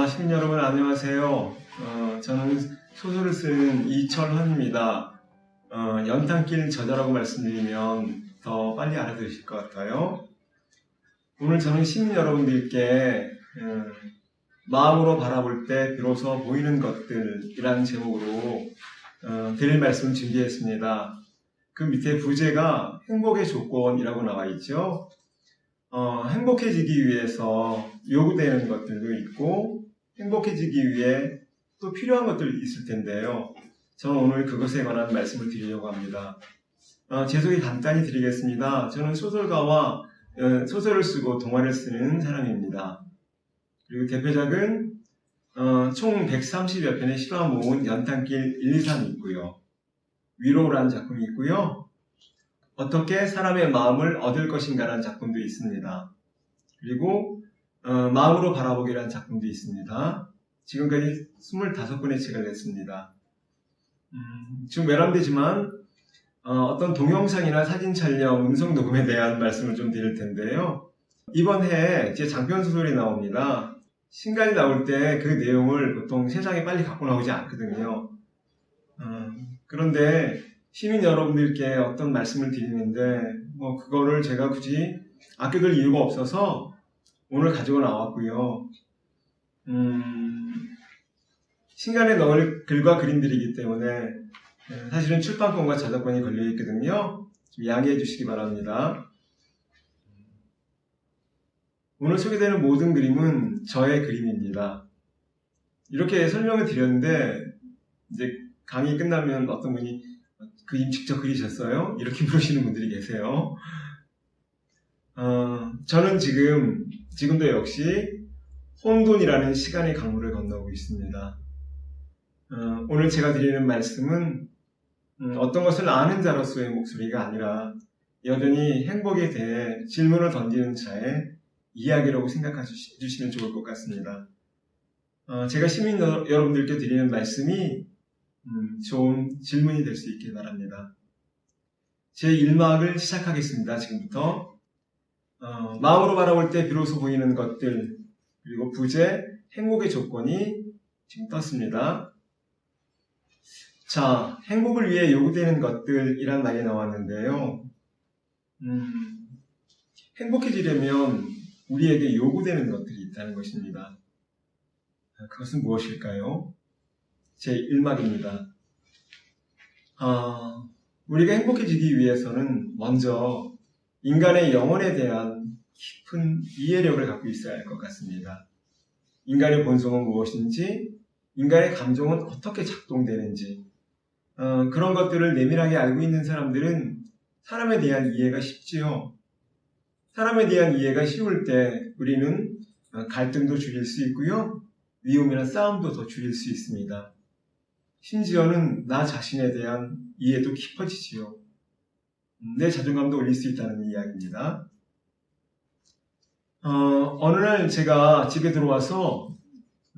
시민 여러분 안녕하세요. 저는 소설을 쓰는 이철헌입니다. 연탄길 저자라고 말씀드리면 더 빨리 알아들으실 것 같아요. 오늘 저는 시민 여러분들께 마음으로 바라볼 때 비로소 보이는 것들이라는 제목으로 드릴 말씀을 준비했습니다. 그 밑에 부제가 행복의 조건이라고 나와 있죠. 행복해지기 위해서 요구되는 것들도 있고 행복해지기 위해 또 필요한 것들이 있을 텐데요. 저는 오늘 그것에 관한 말씀을 드리려고 합니다. 제 소개 간단히 드리겠습니다. 저는 소설가와 소설을 쓰고 동화를 쓰는 사람입니다. 그리고 대표작은 총 130여 편의 실화 모은 연탄길 1, 2, 3이 있고요. 위로라는 작품이 있고요. 어떻게 사람의 마음을 얻을 것인가라는 작품도 있습니다. 그리고 마음으로 바라보기라는 작품도 있습니다. 지금까지 25권의 책을 냈습니다. 지금 외람되지만 어떤 동영상이나 사진 촬영, 음성 녹음에 대한 말씀을 좀 드릴 텐데요. 이번 해에 제 장편 소설이 나옵니다. 신간이 나올 때 그 내용을 보통 세상에 빨리 갖고 나오지 않거든요. 그런데 시민 여러분들께 어떤 말씀을 드리는데 그거를 제가 굳이 아껴둘 이유가 없어서 오늘 가지고 나왔고요. 신간에 넣을 글과 그림들이기 때문에 사실은 출판권과 저작권이 걸려있거든요. 좀 양해해 주시기 바랍니다. 오늘 소개되는 모든 그림은 저의 그림입니다. 이렇게 설명을 드렸는데 이제 강의 끝나면 어떤 분이 그림 직접 그리셨어요? 이렇게 물으시는 분들이 계세요. 저는 지금도 역시 혼돈이라는 시간의 강물을 건너고 있습니다. 오늘 제가 드리는 말씀은 어떤 것을 아는 자로서의 목소리가 아니라 여전히 행복에 대해 질문을 던지는 자의 이야기라고 생각해 주시면 좋을 것 같습니다. 제가 시민 여러분들께 드리는 말씀이 좋은 질문이 될 수 있길 바랍니다. 제 1막을 시작하겠습니다. 지금부터 마음으로 바라볼 때 비로소 보이는 것들, 그리고 부제, 행복의 조건이 지금 떴습니다. 자, 행복을 위해 요구되는 것들이란 말이 나왔는데요. 행복해지려면 우리에게 요구되는 것들이 있다는 것입니다. 그것은 무엇일까요? 제 1막입니다. 우리가 행복해지기 위해서는 먼저 인간의 영혼에 대한 깊은 이해력을 갖고 있어야 할 것 같습니다. 인간의 본성은 무엇인지, 인간의 감정은 어떻게 작동되는지, 그런 것들을 내밀하게 알고 있는 사람들은 사람에 대한 이해가 쉽지요. 사람에 대한 이해가 쉬울 때 우리는 갈등도 줄일 수 있고요. 위험이나 싸움도 더 줄일 수 있습니다. 심지어는 나 자신에 대한 이해도 깊어지지요. 내 자존감도 올릴 수 있다는 이야기입니다. 어느 날 제가 집에 들어와서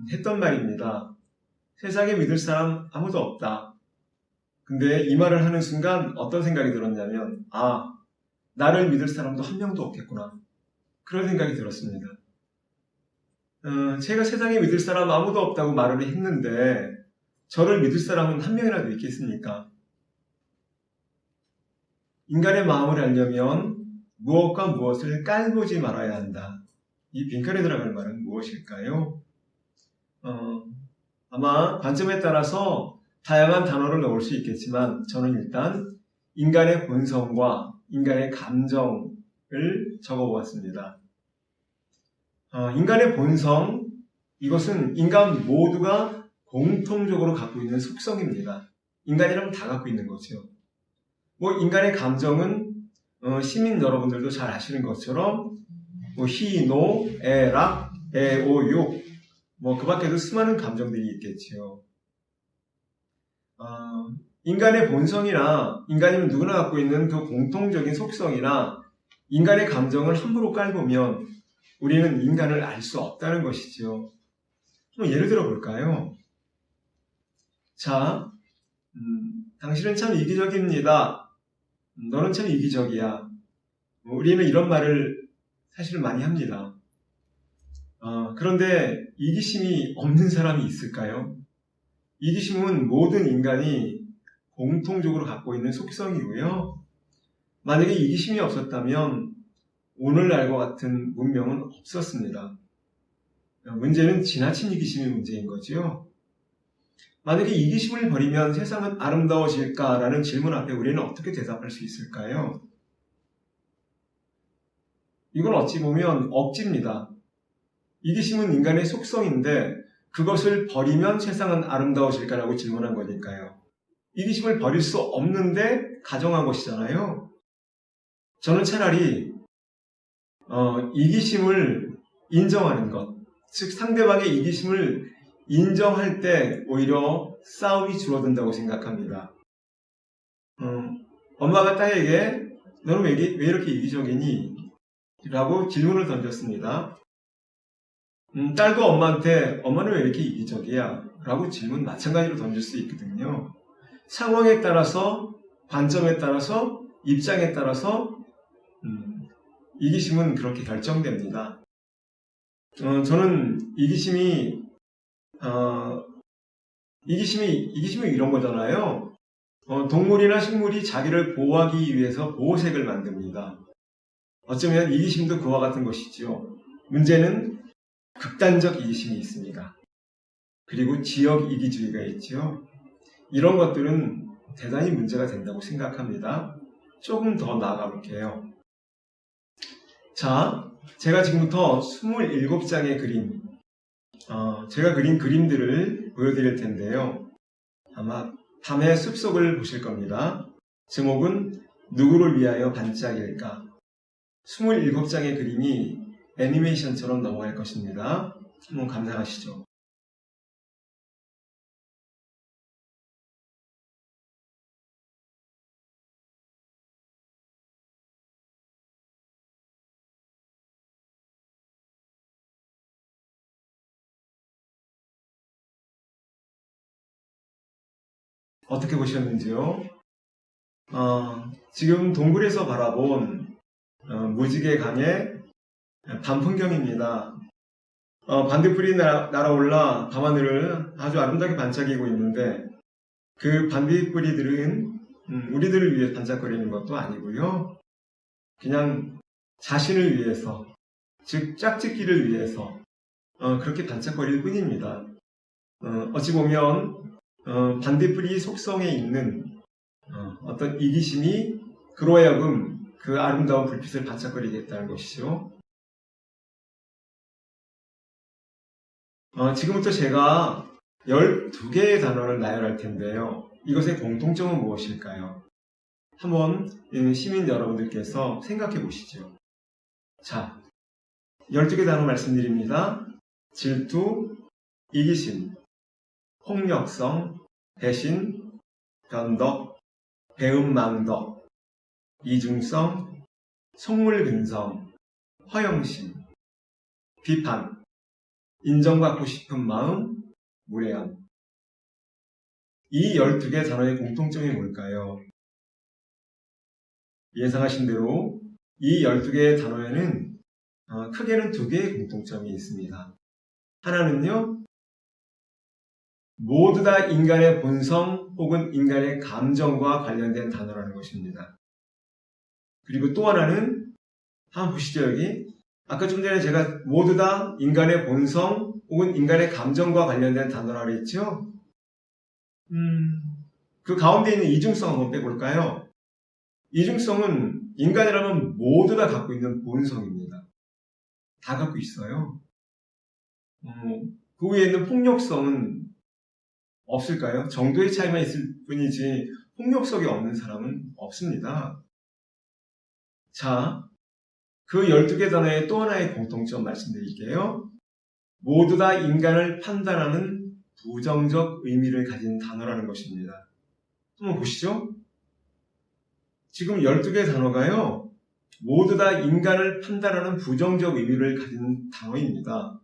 했던 말입니다. 세상에 믿을 사람 아무도 없다. 근데 이 말을 하는 순간 어떤 생각이 들었냐면 나를 믿을 사람도 한 명도 없겠구나. 그런 생각이 들었습니다. 제가 세상에 믿을 사람 아무도 없다고 말을 했는데 저를 믿을 사람은 한 명이라도 있겠습니까? 인간의 마음을 알려면 무엇과 무엇을 깔보지 말아야 한다. 이 빈칸에 들어가는 말은 무엇일까요? 아마 관점에 따라서 다양한 단어를 넣을 수 있겠지만 저는 일단 인간의 본성과 인간의 감정을 적어보았습니다. 인간의 본성, 이것은 인간 모두가 공통적으로 갖고 있는 속성입니다. 인간이라면 다 갖고 있는 거죠. 인간의 감정은 시민 여러분들도 잘 아시는 것처럼 희, 노, 애, 락, 애, 오, 욕 그 밖에도 수많은 감정들이 있겠지요. 인간의 본성이나 인간이면 누구나 갖고 있는 그 공통적인 속성이나 인간의 감정을 함부로 깔보면 우리는 인간을 알 수 없다는 것이죠. 예를 들어 볼까요? 자, 당신은 참 이기적입니다. 너는 참 이기적이야. 우리는 이런 말을 사실은 많이 합니다. 그런데 이기심이 없는 사람이 있을까요? 이기심은 모든 인간이 공통적으로 갖고 있는 속성이고요. 만약에 이기심이 없었다면 오늘날과 같은 문명은 없었습니다. 문제는 지나친 이기심이 문제인 거지요. 만약에 이기심을 버리면 세상은 아름다워질까라는 질문 앞에 우리는 어떻게 대답할 수 있을까요? 이건 어찌 보면 억지입니다. 이기심은 인간의 속성인데 그것을 버리면 세상은 아름다워질까라고 질문한 거니까요. 이기심을 버릴 수 없는데 가정한 것이잖아요. 저는 차라리 이기심을 인정하는 것, 즉 상대방의 이기심을 인정할 때 오히려 싸움이 줄어든다고 생각합니다. 엄마가 딸에게 너는 왜 이렇게 이기적이니? 라고 질문을 던졌습니다. 딸도 엄마한테 엄마는 왜 이렇게 이기적이야? 라고 질문 마찬가지로 던질 수 있거든요. 상황에 따라서, 관점에 따라서, 입장에 따라서 이기심은 그렇게 결정됩니다. 저는 이기심이 이런 거잖아요. 동물이나 식물이 자기를 보호하기 위해서 보호색을 만듭니다. 어쩌면 이기심도 그와 같은 것이지요. 문제는 극단적 이기심이 있습니다. 그리고 지역 이기주의가 있지요. 이런 것들은 대단히 문제가 된다고 생각합니다. 조금 더 나아가 볼게요. 자, 제가 지금부터 27장의 그림, 제가 그린 그림들을 보여드릴 텐데요. 아마 밤의 숲속을 보실 겁니다. 제목은 누구를 위하여 반짝일까? 27장의 그림이 애니메이션처럼 넘어갈 것입니다. 한번 감상하시죠. 어떻게 보셨는지요? 지금 동굴에서 바라본 무지개 강의 밤 풍경입니다. 반딧불이 날아올라 밤하늘을 아주 아름답게 반짝이고 있는데 그 반딧불이들은 우리들을 위해 반짝거리는 것도 아니고요. 그냥 자신을 위해서, 즉 짝짓기를 위해서 그렇게 반짝거릴 뿐입니다. 어찌 보면 반딧불이 속성에 있는 어떤 이기심이 그로 하여금 그 아름다운 불빛을 반짝거리게 했다는 것이죠. 지금부터 제가 12개의 단어를 나열할 텐데요. 이것의 공통점은 무엇일까요? 한번 시민 여러분들께서 생각해 보시죠. 자, 12개 단어 말씀드립니다. 질투, 이기심, 폭력성, 배신, 변덕, 배은망덕, 이중성, 속물근성, 허영심, 비판, 인정받고 싶은 마음, 무례함. 이 12개 단어의 공통점이 뭘까요? 예상하신 대로 이 12개의 단어에는 크게는 2개의 공통점이 있습니다. 하나는요, 모두 다 인간의 본성 혹은 인간의 감정과 관련된 단어라는 것입니다. 그리고 또 하나는, 한번 보시죠, 여기. 아까 좀 전에 제가 모두 다 인간의 본성 혹은 인간의 감정과 관련된 단어라고 했죠? 그 가운데 있는 이중성 한번 빼볼까요? 이중성은 인간이라면 모두 다 갖고 있는 본성입니다. 다 갖고 있어요. 그 위에 있는 폭력성은 없을까요? 정도의 차이만 있을 뿐이지 폭력성이 없는 사람은 없습니다. 자, 그 12개 단어의 또 하나의 공통점 말씀드릴게요. 모두 다 인간을 판단하는 부정적 의미를 가진 단어라는 것입니다. 한번 보시죠. 지금 12개 단어가요, 모두 다 인간을 판단하는 부정적 의미를 가진 단어입니다.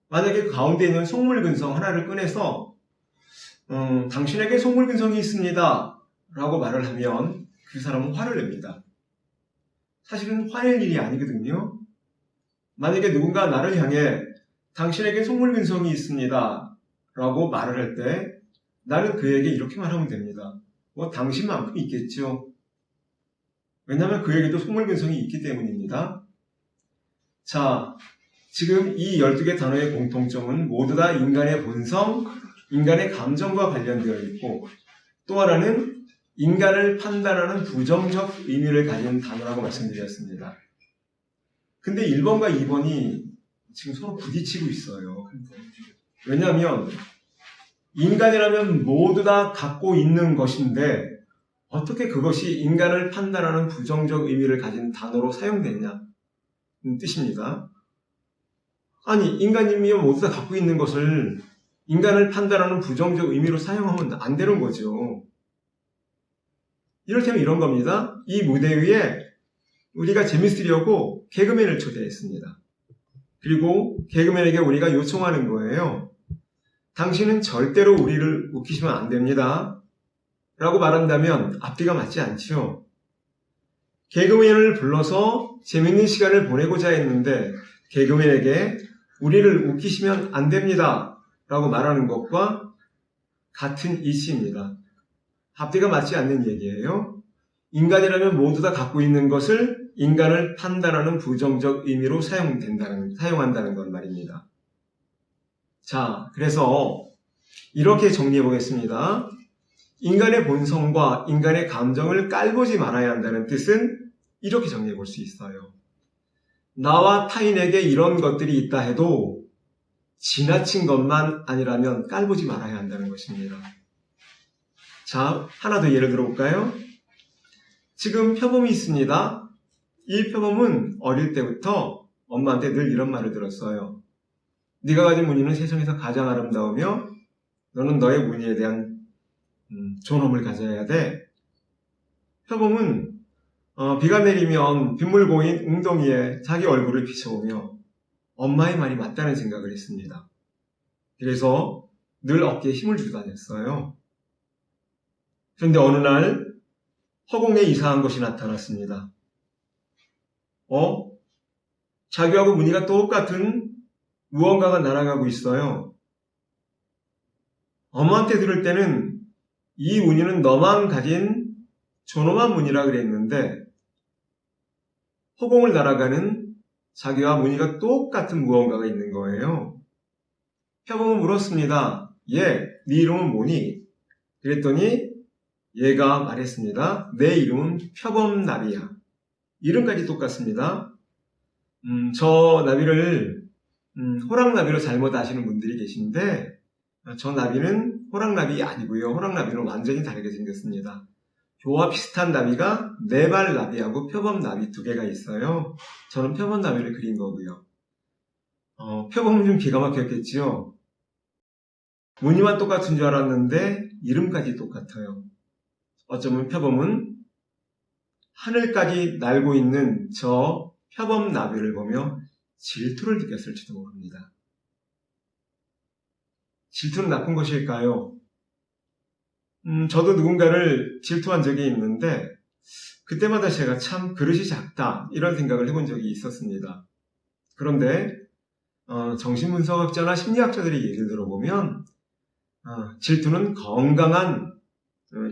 만약에 그 가운데 있는 속물근성 하나를 꺼내서 당신에게 속물근성이 있습니다 라고 말을 하면 그 사람은 화를 냅니다. 사실은 화낼 일이 아니거든요. 만약에 누군가 나를 향해 당신에게 속물근성이 있습니다 라고 말을 할 때 나는 그에게 이렇게 말하면 됩니다. 뭐 당신만큼 있겠죠. 왜냐하면 그에게도 속물근성이 있기 때문입니다. 자, 지금 이 12개 단어의 공통점은 모두 다 인간의 본성, 인간의 감정과 관련되어 있고, 또 하나는 인간을 판단하는 부정적 의미를 가진 단어라고 말씀드렸습니다. 근데 1번과 2번이 지금 서로 부딪히고 있어요. 왜냐하면 인간이라면 모두 다 갖고 있는 것인데 어떻게 그것이 인간을 판단하는 부정적 의미를 가진 단어로 사용됐냐는 뜻입니다. 아니, 인간이면 모두 다 갖고 있는 것을 인간을 판단하는 부정적 의미로 사용하면 안 되는 거죠. 이를테면 이런 겁니다. 이 무대 위에 우리가 재밌으려고 개그맨을 초대했습니다. 그리고 개그맨에게 우리가 요청하는 거예요. 당신은 절대로 우리를 웃기시면 안 됩니다. 라고 말한다면 앞뒤가 맞지 않죠. 개그맨을 불러서 재밌는 시간을 보내고자 했는데 개그맨에게 우리를 웃기시면 안 됩니다. 라고 말하는 것과 같은 이치입니다. 앞뒤가 맞지 않는 얘기예요. 인간이라면 모두 다 갖고 있는 것을 인간을 판단하는 부정적 의미로 사용한다는 건 말입니다. 자, 그래서 이렇게 정리해 보겠습니다. 인간의 본성과 인간의 감정을 깔보지 말아야 한다는 뜻은 이렇게 정리해 볼 수 있어요. 나와 타인에게 이런 것들이 있다 해도 지나친 것만 아니라면 깔보지 말아야 한다는 것입니다. 자, 하나 더 예를 들어볼까요? 지금 표범이 있습니다. 이 표범은 어릴 때부터 엄마한테 늘 이런 말을 들었어요. 네가 가진 무늬는 세상에서 가장 아름다우며 너는 너의 무늬에 대한 존엄을 가져야 돼. 표범은 비가 내리면 빗물 고인 웅덩이에 자기 얼굴을 비춰오며 엄마의 말이 맞다는 생각을 했습니다. 그래서 늘 어깨에 힘을 주고 다녔어요. 그런데 어느 날 허공에 이상한 것이 나타났습니다. 자기하고 무늬가 똑같은 무언가가 날아가고 있어요. 엄마한테 들을 때는 이 무늬는 너만 가진 존엄한 무늬라 그랬는데 허공을 날아가는 자기와 무늬가 똑같은 무언가가 있는 거예요. 표범은 물었습니다. 네 이름은 뭐니? 그랬더니 얘가 말했습니다. 내 이름은 표범나비야. 이름까지 똑같습니다. 저 나비를 호랑나비로 잘못 아시는 분들이 계신데 저 나비는 호랑나비 아니고요. 호랑나비는 완전히 다르게 생겼습니다. 저와 비슷한 나비가 네발나비하고 표범나비 두 개가 있어요. 저는 표범나비를 그린 거고요. 표범은 좀 기가 막혔겠지요. 무늬만 똑같은 줄 알았는데 이름까지 똑같아요. 어쩌면 표범은 하늘까지 날고 있는 저 표범나비를 보며 질투를 느꼈을지도 모릅니다. 질투는 나쁜 것일까요? 저도 누군가를 질투한 적이 있는데 그때마다 제가 참 그릇이 작다 이런 생각을 해본 적이 있었습니다. 그런데 정신분석학자나 심리학자들의 얘기를 들어보면 질투는 건강한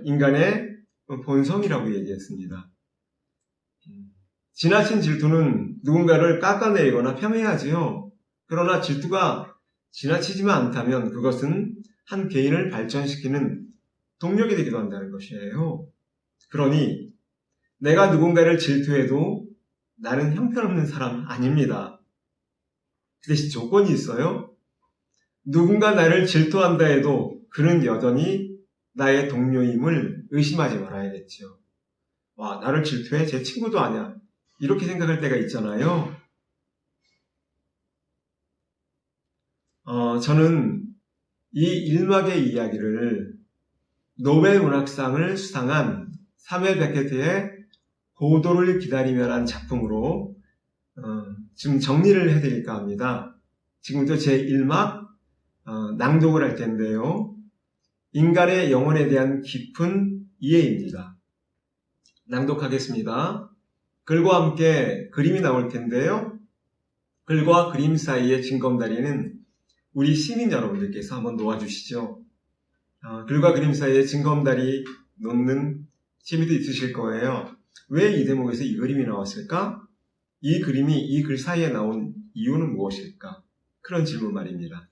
인간의 본성이라고 얘기했습니다. 지나친 질투는 누군가를 깎아내리거나 폄훼하지요. 그러나 질투가 지나치지만 않다면 그것은 한 개인을 발전시키는 동력이 되기도 한다는 것이에요. 그러니 내가 누군가를 질투해도 나는 형편없는 사람 아닙니다. 그 대신 조건이 있어요. 누군가 나를 질투한다 해도 그는 여전히 나의 동료임을 의심하지 말아야겠죠. 와, 나를 질투해? 제 친구도 아니야. 이렇게 생각할 때가 있잖아요. 저는 이 일막의 이야기를 노벨 문학상을 수상한 사무엘 베케트의 고도를 기다리며란 작품으로 지금 정리를 해드릴까 합니다. 지금부터 제1막 낭독을 할 텐데요. 인간의 영혼에 대한 깊은 이해입니다. 낭독하겠습니다. 글과 함께 그림이 나올 텐데요. 글과 그림 사이의 징검다리는 우리 시민 여러분들께서 한번 놓아주시죠. 글과 그림 사이에 징검다리 놓는 재미도 있으실 거예요. 왜 이 대목에서 이 그림이 나왔을까? 이 그림이 이 글 사이에 나온 이유는 무엇일까? 그런 질문 말입니다.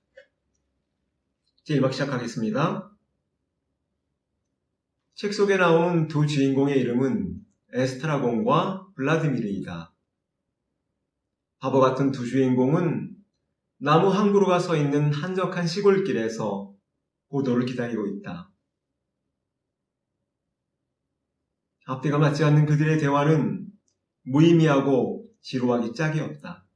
이제 1박 시작하겠습니다. 책 속에 나오는 두 주인공의 이름은 에스트라곤과 블라디미르이다. 바보 같은 두 주인공은 나무 한 그루가 서 있는 한적한 시골길에서 고도를 기다리고 있다. 앞뒤가 맞지 않는 그들의 대화는 무의미하고 지루하기 짝이 없다.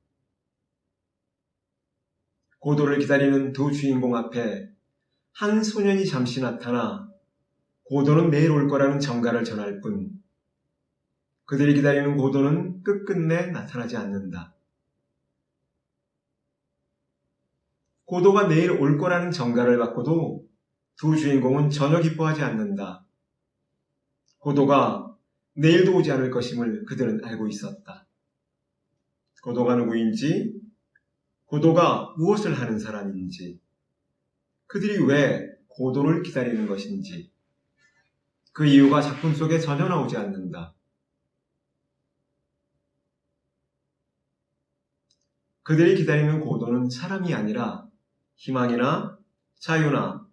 고도를 기다리는 두 주인공 앞에 한 소년이 잠시 나타나 고도는 내일 올 거라는 정가를 전할 뿐 그들이 기다리는 고도는 끝끝내 나타나지 않는다. 고도가 내일 올 거라는 정가를 받고도 두 주인공은 전혀 기뻐하지 않는다. 고도가 내일도 오지 않을 것임을 그들은 알고 있었다. 고도가 누구인지, 고도가 무엇을 하는 사람인지, 그들이 왜 고도를 기다리는 것인지, 그 이유가 작품 속에 전혀 나오지 않는다. 그들이 기다리는 고도는 사람이 아니라 희망이나 자유나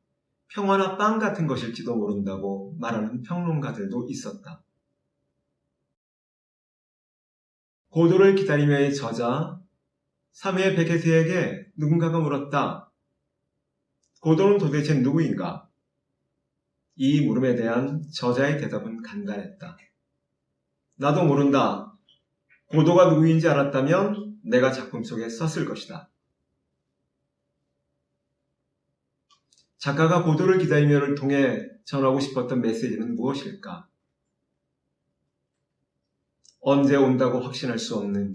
평화나 빵 같은 것일지도 모른다고 말하는 평론가들도 있었다. 고도를 기다리며의 저자 사무엘 베케트에게 누군가가 물었다. 고도는 도대체 누구인가? 이 물음에 대한 저자의 대답은 간단했다. 나도 모른다. 고도가 누구인지 알았다면 내가 작품 속에 썼을 것이다. 작가가 고도를 기다리며를 통해 전하고 싶었던 메시지는 무엇일까? 언제 온다고 확신할 수 없는,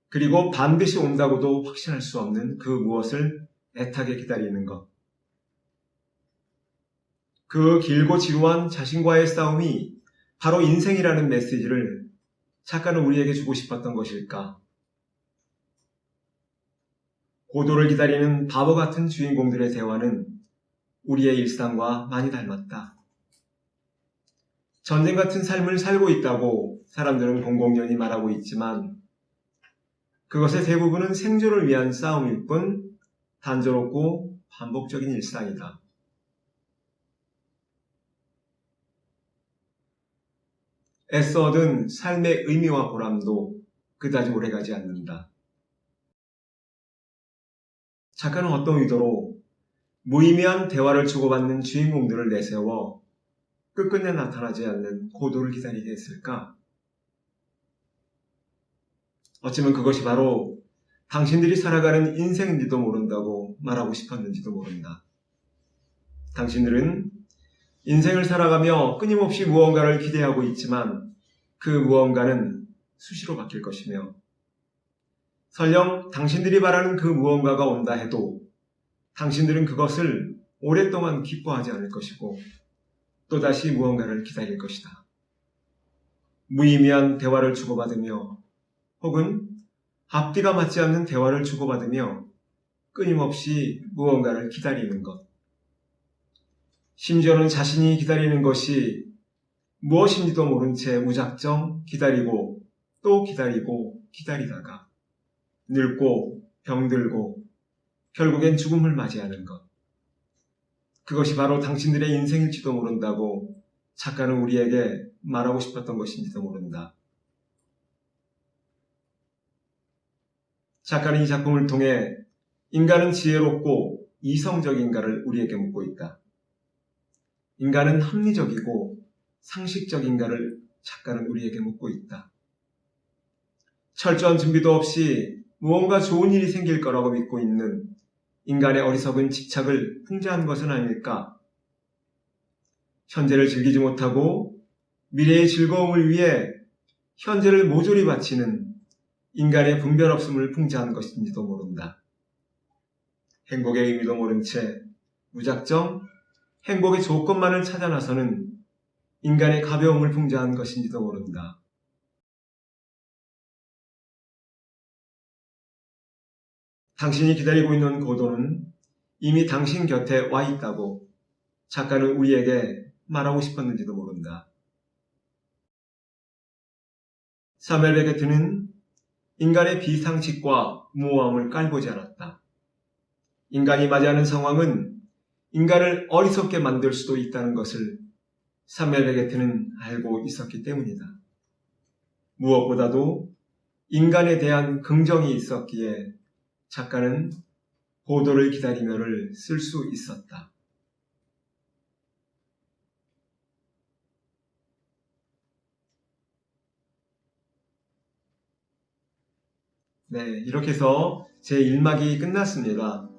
그리고 반드시 온다고도 확신할 수 없는 그 무엇을 애타게 기다리는 것. 그 길고 지루한 자신과의 싸움이 바로 인생이라는 메시지를 작가는 우리에게 주고 싶었던 것일까? 고도를 기다리는 바보 같은 주인공들의 대화는 우리의 일상과 많이 닮았다. 전쟁 같은 삶을 살고 있다고 사람들은 공공연히 말하고 있지만 그것의 대부분은 생존을 위한 싸움일 뿐 단조롭고 반복적인 일상이다. 애써 얻은 삶의 의미와 보람도 그다지 오래가지 않는다. 작가는 어떤 의도로 무의미한 대화를 주고받는 주인공들을 내세워 끝끝내 나타나지 않는 고도를 기다리게 했을까? 어쩌면 그것이 바로 당신들이 살아가는 인생인지도 모른다고 말하고 싶었는지도 모른다. 당신들은 인생을 살아가며 끊임없이 무언가를 기대하고 있지만 그 무언가는 수시로 바뀔 것이며 설령 당신들이 바라는 그 무언가가 온다 해도 당신들은 그것을 오랫동안 기뻐하지 않을 것이고 또다시 무언가를 기다릴 것이다. 무의미한 대화를 주고받으며 혹은 앞뒤가 맞지 않는 대화를 주고받으며 끊임없이 무언가를 기다리는 것. 심지어는 자신이 기다리는 것이 무엇인지도 모른 채 무작정 기다리고 또 기다리고 기다리다가 늙고 병들고 결국엔 죽음을 맞이하는 것. 그것이 바로 당신들의 인생일지도 모른다고 작가는 우리에게 말하고 싶었던 것인지도 모른다. 작가는 이 작품을 통해 인간은 지혜롭고 이성적인가를 우리에게 묻고 있다. 인간은 합리적이고 상식적인가를 작가는 우리에게 묻고 있다. 철저한 준비도 없이 무언가 좋은 일이 생길 거라고 믿고 있는 인간의 어리석은 집착을 풍자한 것은 아닐까? 현재를 즐기지 못하고 미래의 즐거움을 위해 현재를 모조리 바치는 인간의 분별 없음을 풍자한 것인지도 모른다. 행복의 의미도 모른 채 무작정 행복의 조건만을 찾아 나서는 인간의 가벼움을 풍자한 것인지도 모른다. 당신이 기다리고 있는 고도는 이미 당신 곁에 와 있다고 작가는 우리에게 말하고 싶었는지도 모른다. 사무엘 베게트는 인간의 비상식과 무모함을 깔보지 않았다. 인간이 맞이하는 상황은 인간을 어리석게 만들 수도 있다는 것을 사무엘 베게트는 알고 있었기 때문이다. 무엇보다도 인간에 대한 긍정이 있었기에 작가는 고도를 기다리며를 쓸 수 있었다. 네, 이렇게 해서 제 1막이 끝났습니다.